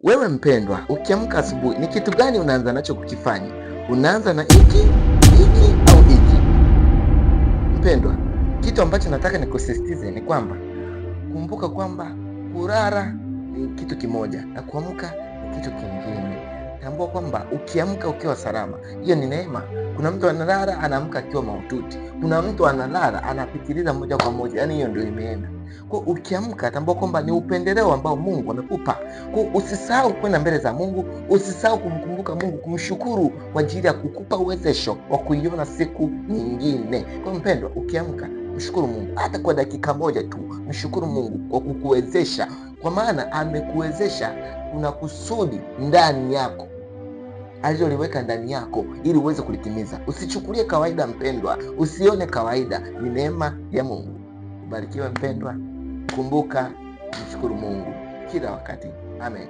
Wewe mpendwa, ukiamka asubuhi ni kitu gani unaanza nacho kukifanya? Unaanza na hiki au hiki? Mpendwa, kitu ambacho nataka nikusisitize ni kwamba kumbuka kwamba kulala ni kitu kimoja na kuamka ni kitu kingine. Tambua kwamba ukiamka ukiwa salama, hiyo ni neema. Kuna mtu analala anaamka akiwa mahututi, kuna mtu analala anapitiliza moja kwa moja, yaani hiyo ndio imeenda. Kwa ukiamka, tambua kwamba ni upendeleo ambao Mungu amekupa. Kwa usisahau kwenda mbele za Mungu, usisahau kumkumbuka Mungu, kumshukuru kwa ajili ya kukupa uwezesho wa kuiona siku nyingine. Kwa mpendwa, ukiamka mshukuru Mungu hata kwa dakika moja tu. Mshukuru Mungu kwa kukuwezesha, kwa maana amekuwezesha. Kuna kusudi ndani yako aliloliweka ndani yako ili uweze kulitimiza. Usichukulie kawaida mpendwa, usione kawaida, ni neema ya Mungu. Ubarikiwe mpendwa, kumbuka mshukuru Mungu kila wakati. Amen.